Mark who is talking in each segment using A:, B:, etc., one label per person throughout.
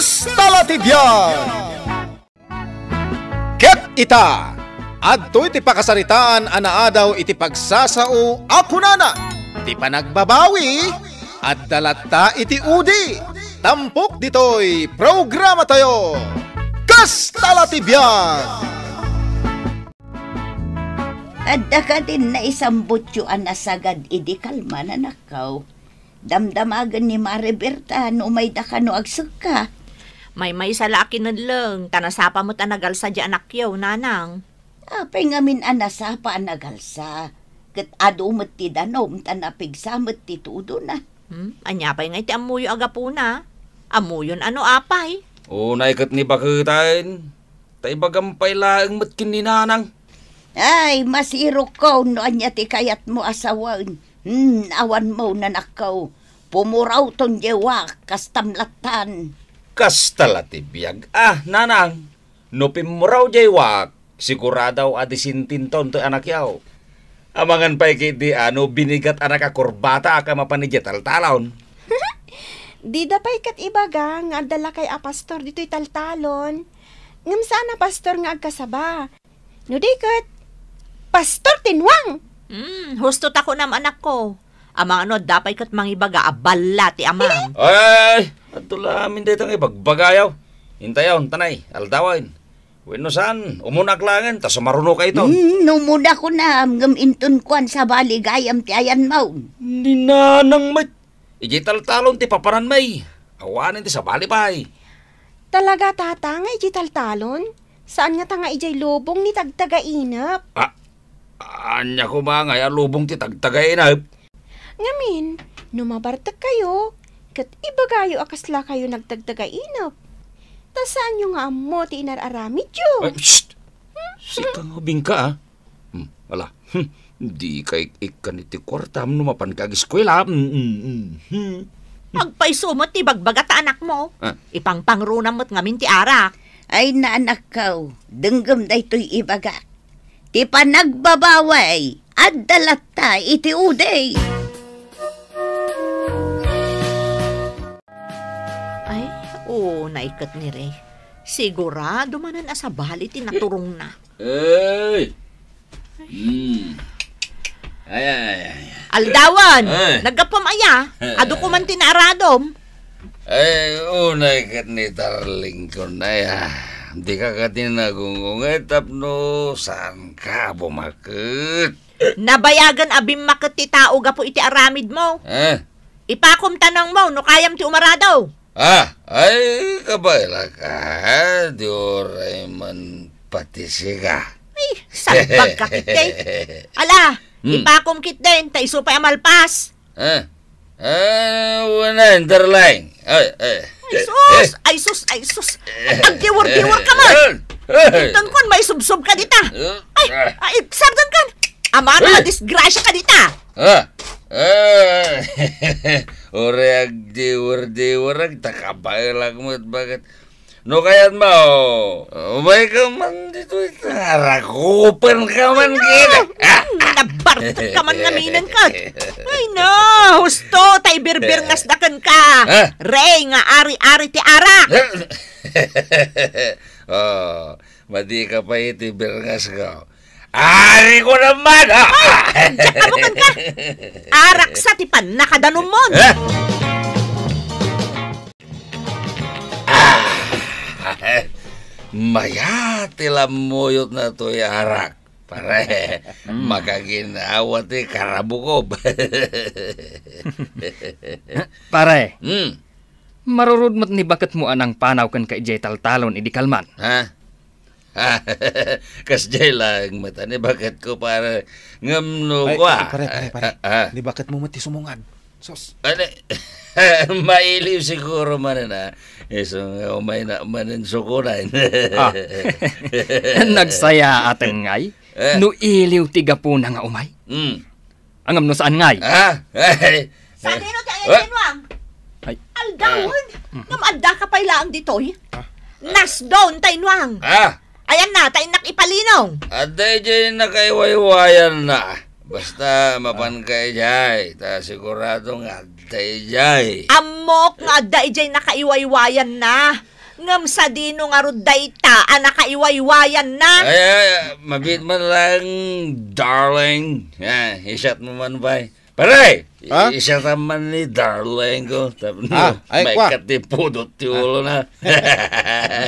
A: Kastalatibyan! Ket ita, adto iti pakasaritaan anaadaw iti pagsasao apunana, ti panagbabawi, at dalata iti udi. Tampok ditoy programa tayo, Kastalatibyan!
B: Adda ka din na isang butyoan na sagad idi kalma na nakaw. Damdamagan ni Mariberta no may da ka no agsuka.
C: May sa laki na lang, tanasapa mo tanagal sa di anak yaw, nanang.
B: Apay ngamin anasapa anagalsa. Kat adumot ti danom tanapigsamot ti tudo na.
C: Anya pa'y nga iti amuyo agapuna. Amuyon ano apay?
D: Unay kat ni bakitain. Tay bagampay laang matkin ni nanang.
B: Ay, masiro ko no anya ti kayat mo asawan. Awan mo na nakaw. Pumuraw ton jewa kastamlatan.
D: Kastalatibiyag. Nanang. No pimuraw jaywak. Siguradaw adisintinton to anak yaw. Amangan pa'y kiti binigat anak akurbata ka mapanidya taltalon.
E: Di da pa'y kat ibaga nga dala kay a pastor dito'y taltalon. Ngam sana pastor nga agkasaba. No di kat, Pastor Tinwang!
C: Hustot ako nam anak ko. Amang dapay kat mangibaga abala ti amang.
D: Ay, atula amin dito ng ibagbagayaw. Hintayaw, tanay, aldawain. Weno saan, umunak langan, tas maruno kayo ito.
B: Numuna ko na, inton kuan sa baligayam ti ayan mo.
D: Ninanang may, ijital-talon ti paparan may. Awanin ti sa balipay.
E: Talaga tatangay iti taltalon? Saan nga tanga ijay lubong ni tagtaga-inap?
D: Anya ko ba nga, lubong ti tagtaga-inap?
E: Ngamin, numabartag kayo, kat ibagayo akasla kayo nagtagtaga-inap. Ta saan yung nga amo ti inararamid yun?
D: Ay, shht! Sikang hubing ka, wala. Di kay ikan iti kwartam numapan ka ag-eskwela.
C: Agpaisumot ti bagbagat anak mo. Ipangpangrunam mo't ngamin ti arak.
B: Ay naanak kaw, denggam da ito'y ibaga. Ti panagbabaway, at dalata iti uday.
C: Ay, naikat ni Ray. Sigurado manan asa bali tinaturong na.
D: Ay! Ay.
C: Aldawan, nagkapamaya. Ado ko man tinaradom.
D: Ay, unay kat ni darling ko na ya. Di ka katinagungungay tapno saan ka bumakit?
C: Nabayagan abim makit ti tao gapo iti aramid mo. Ipakom tanong mo, no kayam ti umaradaw.
D: Ay, kabayla ka. Di oray man patisiga.
C: Ay, sagbag ka kitay. Ala, ipakom kit din, taiso pa amalpas.
D: Wala, underline.
C: Ay sus. Agdiwar-diwar ka man. Itan kon, may subsob ka dita. Ay, sabdan kan. Ama na, disgrasya ka dita.
D: Ore agdiwar-diwar, takabay lang mo at bakit. No kaya't mo, umay ka man dito, harakupan ka man kita.
C: Nabartag ka man ngaminan ka. Ay no, husto, tay birbir ngasdakan ka. Ray, nga ari-ari ti arak.
D: Madi ka pa iti birngas ka. Ari ko naman!
C: Ay, dyan ka. Arak sa tipan, nakadanom mo.
D: Maya tilamuyot na to arak. Pare, makaginawa ti karabukob.
F: Pare, marurudmat ni bakit mo anang panaw kan ka ijay taltalon idi kalman?
D: Kasjay lang mata ni bakit ko para ngamno ko.
A: Pare. Ni bakit mo mati sumungan? Sos.
D: Mailiw siguro man na. So, umay na manin sukunan.
F: Nagsaya ateng ngay? No iliw tiga po na nga umay? Angam no saan ngay?
C: Saan dino tayo Tinwang? Aldawan, namadda ka pa ilaang ditoy. Nasdown, Tinwang. Ayan na, tayo nakipalinaw.
D: Aday dyan nakaiwaywayan na. Basta mapan kay jay, ta sigurado nga aday jay.
C: Amok nga aday jay nakaiwaywayan na. Ngam sa dino nga ruday ta, anak kaiwaywayan na.
D: Ay, mabit man lang, darling. Isyat mo man ba? Pare, isyat man ni darling ko.
A: Ay,
D: may
A: kwa.
D: katipudot ti ulo na.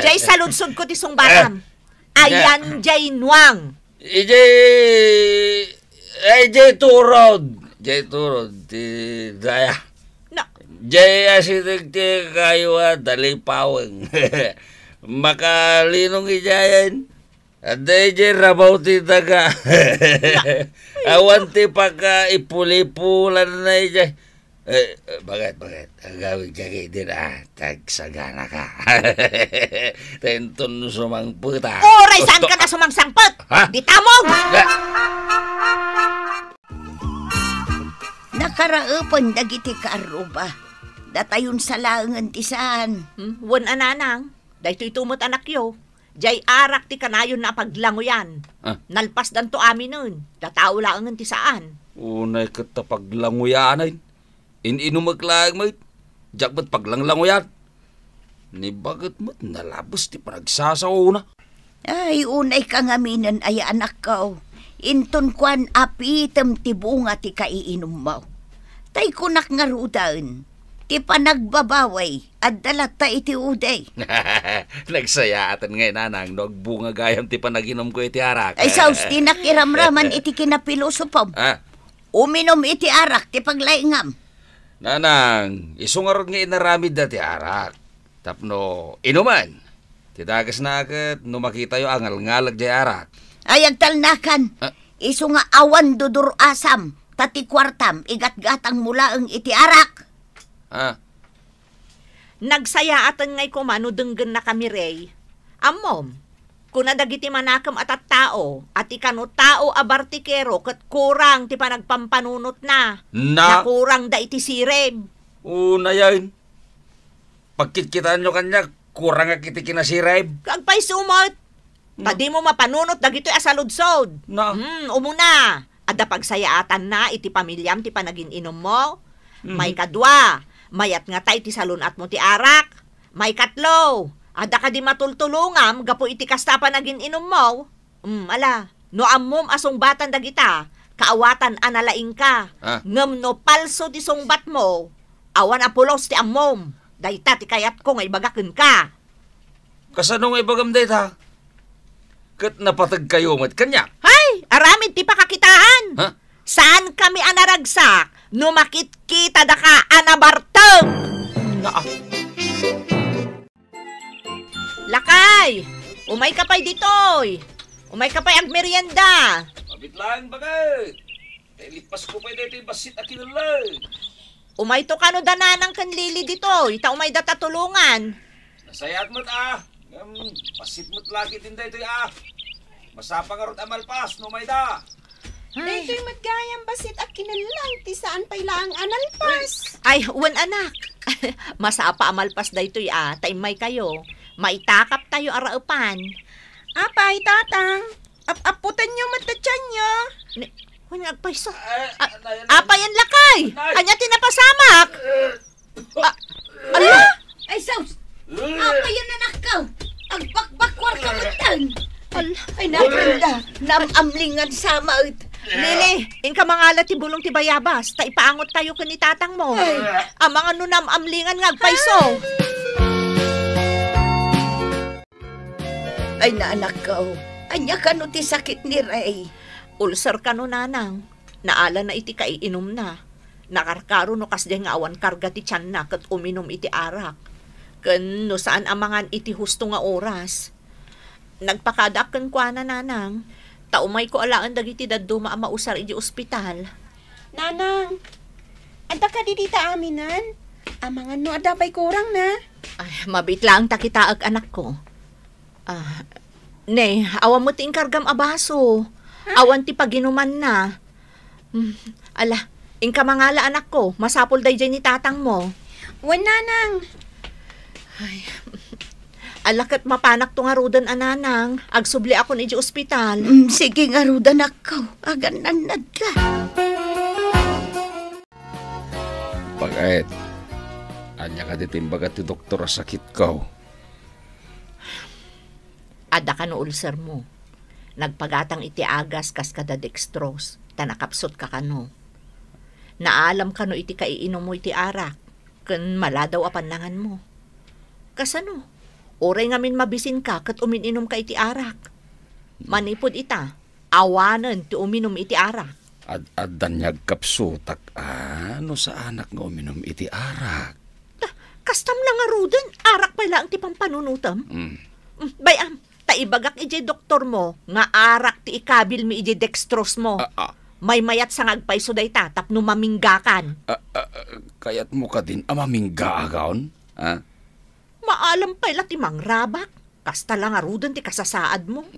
C: Jay saludsod ko ti song batam. Ayan jay nuang.
D: Jay turod. Jay turod, ti daya.
C: No.
D: Jay asitig ti kayo dalipawang. Makalinong ijayan. At jay rabaw ti daga. Awan ti pagka ipulipulan na ijay. Bakit? Ang gawin kagay din tagsagana ka. Tenton sumang puta.
C: Oray, saan ka na sumangsangpot?
D: Ha?
C: Di tamog!
B: Nakaraapan dagiti kaaruba. Datayon sa langan ti saan.
C: Wan ananang, dahito itumot anak yo. Jay arak ti kanayon na paglangoyan. Nalpas dan to amin nun. Datao langan ti saan.
D: Unay ka paglanguyanan. Inumaglaang mo. Diyak ba't paglanglanguyan? Ni bagat mo't nalabos ti panagsasaw na.
B: Ay, unay kangaminan ay anak ko. Inton kwan apitem ti bunga ti kaiinom mo. Tay kunak nga rudan. Ti panagbabaway at dalata iti uday.
D: Nagsayatan ngayon nanang nagbunga gayam ti panaginom ko iti arak.
B: Ay saus ti nakiramraman iti kinapilosopom. Uminom iti arak ti paglaingam.
D: Nanang, isungarod nga inaramid na ti arak. Tapno, inuman. Ti dagas na agad, no makita yung angal-ngalag di arak.
B: Ay agtalnakan. Isu nga awan dudur asam. Tati kwartam, igat-gatang mula ang iti arak.
C: Nagsayaatan ngay kumano denggen na kami rey. Amom, kuna dagiti manakam at tao, at ikano tao abartikero kat kurang ti panagpampanunot na. Nakurang da iti sireb.
D: Una yan. Pagkitkitaan nyo kanya, kurang nga kiti kinasireb.
C: Kagpay sumot. Tadi mo mapanunot dagito'y asaludsod. Umuna. Adda pagsayaatan na iti pamilyam ti panagin inom mo. May kadwa. Mayat nga tay ti salunat mo ti arak. May katlo. Adda ka di matultulungam gapo iti kasta panagin inom mo. Ala. No ammom asungbatan dagita. Kaawatan analaing ka. Ngem no palso ti sungbat mo. Awan apulos ti ammom. Dayta ti kayat ko nga ibagaken ka.
D: Kasano nga ibagam dayta? Kat napatag kayo mat kanya.
C: Hay! Aramid ti pakakitaan. Saan kami anaragsak? No makit-kita da ka anabarteng. Lakay! Umay ka pa'y ditoy. Umay ka pa'y agmerienda.
D: Mabit lang bagay. Lipas ko pa'y dito yung basit at kinulay.
C: Umay to kano dananang kanlili ditoy. Ta umay data tulungan.
D: Nasayat mo't pasit mo't lagi din dito Masapa nga rot amalpas, no may da.
E: Dito'y matgayang basit at kinalang ti saan pa'y laang analpas.
C: Ay, wan anak. Masapa amalpas daytoy taimay kayo. Maitakap tayo araupan.
E: Apay, tatang. Aputan nyo matatyan nyo.
C: Wan agpayso. Apay ang lakay. Anya tinapasamak.
B: Ala! Ay, saus! Apa yan anak ka? Agbakbakwar ka matang. Ay, napanda. Namamlingan sa maut.
C: Lili, inka mga ti bulong ti bayabas. Ta ipaangot tayo kani tatang mo. Ang mga nunamamlingan nga agpayso.
B: Ay, naanak ko. Anya ka no ti sakit ni Ray.
C: Ulcer ka no nanang. Naala na iti kaiinom na. Nakarkaro no kasde nga awan karga ti tiyan na kat uminom iti arak. Ken no saan amangan iti husto nga oras. Nagpakadak ken kuana nanang. Taumay ko alaan dagiti daddo mausar iti ospital.
E: Nanang, anda ka di dita aminan? Amangan no ada pa'y kurang na.
C: Ay, mabit lang takitaag anak ko. Ne, awan mo ti inkargam abaso. Awan ti paginuman na. Ala, inka mangala anak ko. Masapol day dyan ni tatang mo.
E: Wan nanang.
C: Ay, alakat mapanak to nga rudan ananang. Agsubli ako ni di ospital.
B: Sige nga rudan ako. Agananad ka.
D: Pagait, anya ka ditimbagat ti doktor sakit ko.
C: Ada ka no ulcer mo. Nagpagatang iti agas kas kada dextrose. Tanakapsot ka kano. Naalam ka no iti kaiinom mo iti arak. Kun maladaw apanlangan mo. Kasano? Oray ngamin mabisin ka kat umininom ka iti arak. Manipod ita. Awanan ti uminom iti arak.
D: Adanyag kapsutak, ano sa anak nga uminom iti arak?
C: Kastam lang nga ruden, arak pa lang ti pampanunutam. Bayam, taibagak ije doktor mo, nga arak ti ikabil mi ije dextrose mo. May mayat sa ngagpaiso day tatap no maminggakan.
D: Kayat mo ka din, mamingga agaon?
C: Maalam pa ila ti mangrabak, kasta lang nga ruden ti kasasaad mo.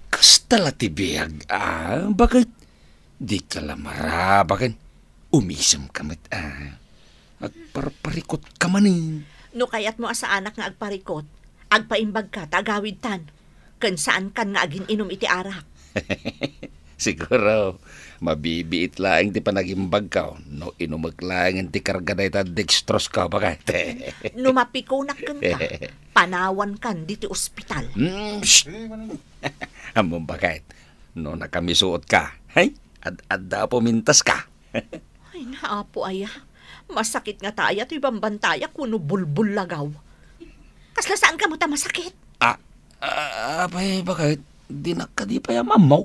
D: Kasta la ti biyag, bakit? Di ka lamara, bakit? Umisam kamit, Agparparikot ka manin.
C: No kayat mo sa anak nga agparikot, agpaimbag ka, tagawid tan. Kan saan kan nga agin inom iti arak.
D: Siguro, mabibiit lang ti panagimbag ka. No inumag lang ti karga na ita dextrose ka, bakit?
C: No mapikunak kan ka, panawan kan diti ospital.
D: Among bakit? No nakamisuot ka, hay? Adda po mintas ka.
C: Ay, naapo aya. Masakit nga tayo at ibang bantaya kuno bulbul lagaw. Kasla saan ka mo ta masakit?
D: Bakit? Di pa ya mamaw.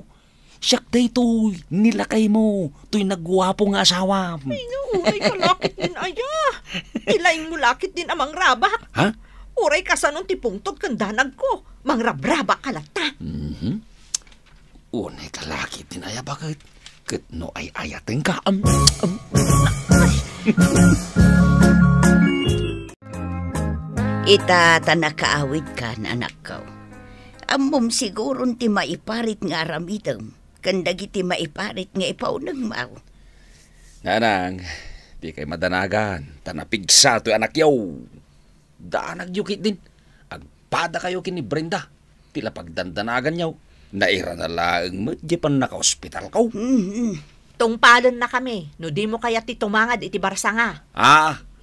D: Siyak day to'y nilakay mo. To'y nagwapo nga asawa.
C: Ay, no, uray ka lakit din aya. Ilaing mo lakit din amang rabak.
D: Ha?
C: Uray ka sa nung tipungtod kandanag ko. Mangrabrabak ka lata.
D: Unay ka lakit din aya, bakit? Kat no ay ayating ka.
B: Ita tanakaawid ka na anak ko. Amom siguro ti maiparit nga aramidam. Kandag iti maiparit nga ipaunang mau.
D: Nanang, di kay madanagan. Tanapigsa to'y anak yaw. Daanag yukit din. Agpada kayo kini Brenda. Tila pagdandanagan yaw. Naira na lang mo, di pa naka-hospital ka.
C: Tungpalan na kami. No di mo kaya ti tumangad iti barsa nga.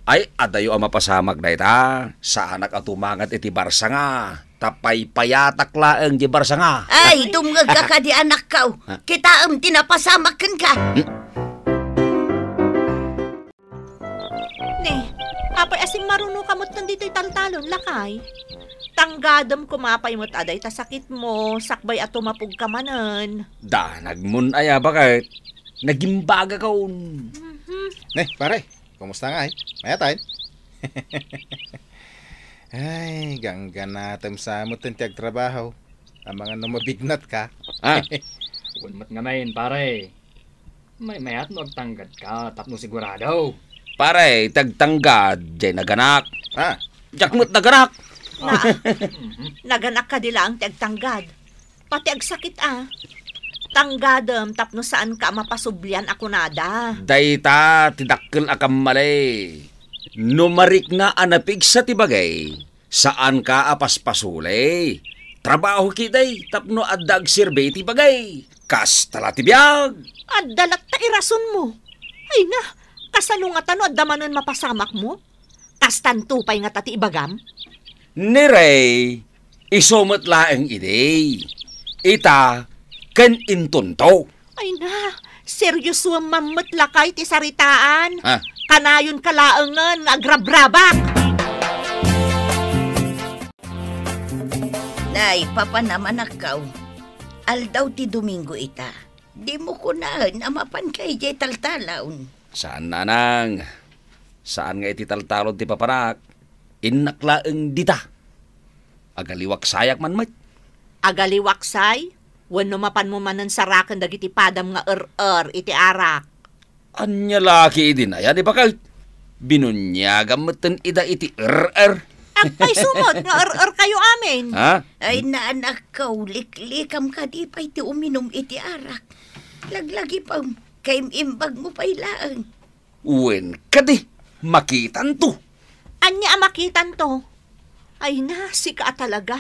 D: Ay adayo ang mapasamag na ita. Sa anak at tumangad iti barsa nga. Tapay payatak laeng di barsa nga.
B: Ay, dumgag ka di anak ka. Kita tinapasamak ka.
C: Ne, apay asing marunong kamot nandito'y taltalon, lakay. Tanggadam kumapay mo't aday ta sakit mo, sakbay at tumapog ka manan.
D: Nagmun aya, bakit? Nagimbaga ka
A: Pare, kumusta nga Maya tayo. Ay, gangga natin sa mo tintiag trabaho. Ang mga mabignat ka.
F: Unmat nga mayin, pare. Mayat mo agtanggad ka, tapno sigurado.
D: Pare, tagtanggad, jay naganak. Jakmut naganak.
C: Naganak ka dila ang tagtanggad. Pati agsakit Tanggadam, tapno saan ka mapasublian ako nada.
D: Dayta, tidakkel akam malay. Numarik nga anapig sa tibagay. Saan ka apaspasulay? Trabaho kiday, tapno addag sirbay tibagay. Kas tala tibiyag.
C: Addalat ta irason mo. Ay na, kasano nga tano adamanan mapasamak mo? Kastanto pa'y nga tati ibagam?
D: Niray, isumot laeng iday. Ita, ken intunto.
C: Ay na, seryoso ang mamutlakay ti saritaan. Kanayon kalaangan, agrabrabak.
B: Nay, papanaman akaw. Aldaw ti Domingo ita. Di mo kunahan amapan kay jay taltalaon.
D: Saan nanang? Saan nga iti taltalon ti papanak? Inaklaeng dita. Agaliwak sayak man mat.
C: Agaliwaksay? Wano mapan mo manan sarakan dagiti padam nga iti arak.
D: Anya laki din ayan, di ba kahit binunyagam matan ida iti
C: Ay sumot nga kayo amin.
B: Ay naanak ka, liklikam ka di pa iti uminom iti arak. Laglagi pa, kay imbag mo pa ilaan.
D: Uwen ka di, makitan to.
C: Anya makitan to? Ay na, sika talaga.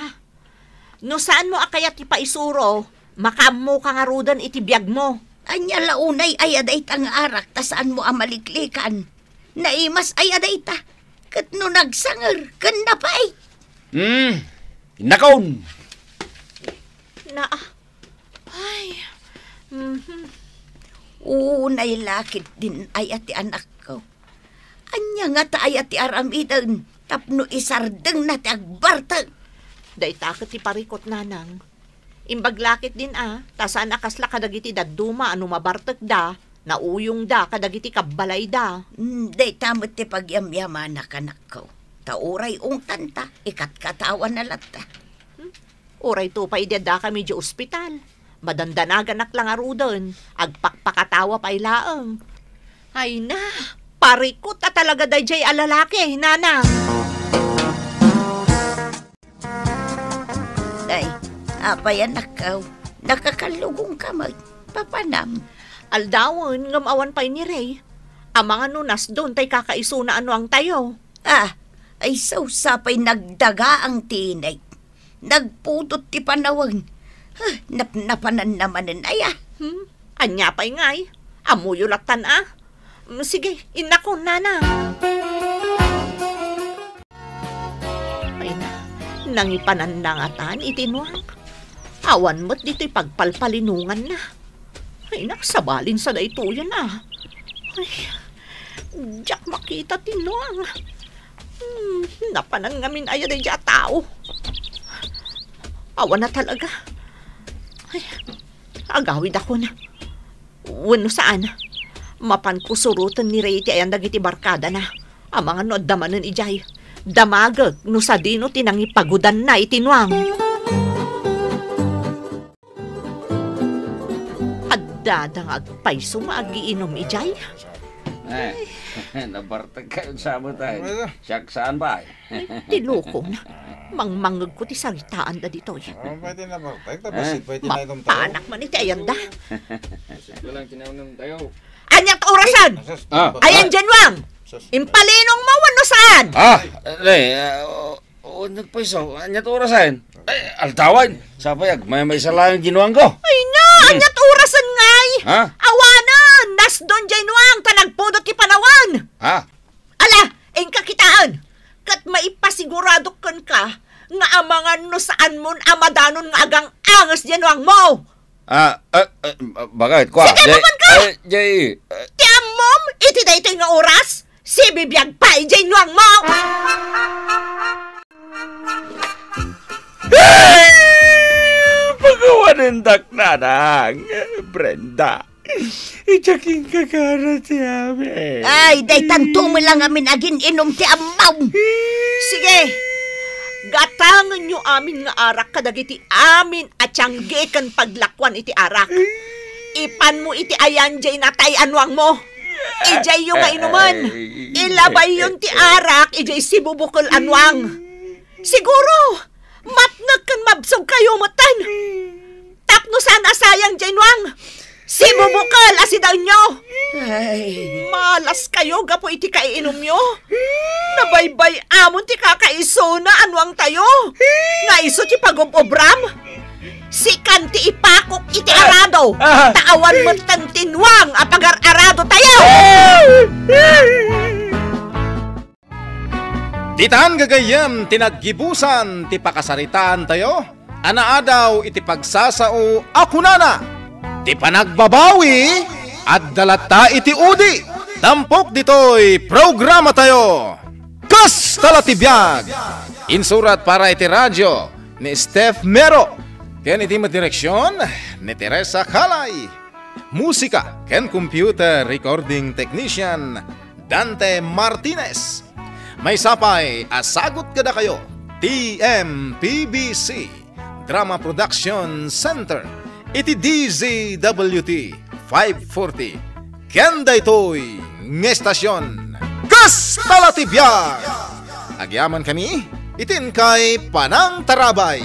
C: No saan mo akayat ipaisuro, makamo ka nga rudan iti biyag mo.
B: Anya launay ay aday tang arak, tasaan mo amaliklikan. Naimas ay aday ta, kat no nagsanger, kan na pa
D: Nakaon,
C: Na, ay,
B: Unay lakit din ay ati anak ko. Anya nga ta ay ati aramidan, tapno isardeng na ti agbartag.
C: day takot ti parikot nanang. Imbaglakit din tasaan akasla kadagiti daduma ano mabartek da, nauyong da kadagiti kabbalay da.
B: Day tamot ti pagyamyaman na kanak ko. Tauray ungtan ta, ikat-katawan na lata.
C: Uray to pa ideda kami di ospital. Madandanagan lang arudon, agpakpakatawa pa ilaang. Ay na, parikot ta talaga day jay alalaki, nanang.
B: Day, apay anak ko, nakakalugong kamay, papanam.
C: Aldawon, ngamawan pa'y ni Ray. Ang mga nunas doon tay kakaiso na ano ang tayo.
B: Ay sausapay nagdaga ang tinay. Nagputot ti panawang. Napnapanan namanin ay
C: Anya pa'y ngay. Amuyulatan Sige, inako nana. Ay na, nangipanandangatan itinwang. Awan mo't dito'y pagpalpalinungan na. Ay nakasabalin sa daytoyan Ay, diyak makita tinwang. Napanan ngamin aya day diya tao. Awan na talaga. Ay, agawid ako na. Wano saan? Mapan ko surutan ni Ray ti ayan dagiti barkada na. Ang mga no damanan ijay. Damagag no sa dino tinangi pagudan na itinwang. Addadang agpayso maagiinom ijay.
D: Nabartag kayo sa mo tayo. Siyak saan ba?
C: Tiloko na. Mangmangag ko ti saritaan da dito.
A: Pwede na ba? Tapos pwede na itong tayo.
C: Mapanak man iti ayan da.
F: Walang tinaunom tayo.
C: Anyang orasan! Ayan Janwang! Impalinong mo wano saan?
D: Nagpaiso. Anyat orasan. Ay, altawan. Sapayag, may isa lang ginuang ko.
C: Ay na! Anyat orasan ngay! Awanan! Nas doon Janwang! Tanagpudot ti panawan! Ala! Engka kitaan! Kat maipasigurado kan ka nga amangan no saan mon amadanon nga agang angas Janwang mo!
D: Bakit? Kwa?
C: Sige, maman ka!
D: Jay!
C: Ti amom! Iti da ito nga oras! Si bibiyag pa Janwang mo!
D: Pagawanin nanang, Brenda. Ijaking kakara ti amin.
B: Ay, day tanto mo lang amin agin inom ti amaw.
C: Sige! Gatangan nyo amin nga arak kadagiti amin at tiyanggikan paglakwan iti arak. Ipan mo iti ayan jay natay anwang mo. Ijay yung nga inuman. Ilabay yun ti arak, ijay si bubukol anwang. Siguro, matnag kan mabsog kayo matan. Tapno sana sayang jay nwang. Si bubukol asidaw nyo.
B: Ay,
C: Malas kayo gapo iti kaiinom nyo. Nabaybay amon ti kakaiso na anwang tayo. Nga iso ti pagobobram. Si kanti ipakok iti arado. Taawan mo tan tinwang apagar-arado tayo.
A: Ditan gagayem tinaggibusan ti pakasaritaan tayo. Anaadaw iti pagsasao ako nana. Ti panagbabawi at dalata iti udi. Tampok ditoy programa tayo. Kas talatibiyag. Insurat para iti radyo ni Steph Mero. Ken iti madireksyon ni Teresa Kalay. Musika ken computer recording technician Dante Martinez. May sapay asagot kada kayo. TMPBC Drama Production Center. Iti DZWT 540 Kenda ito'y ngestasyon Kas talatibiyag. Agyaman kami itin kay Panang Tarabay.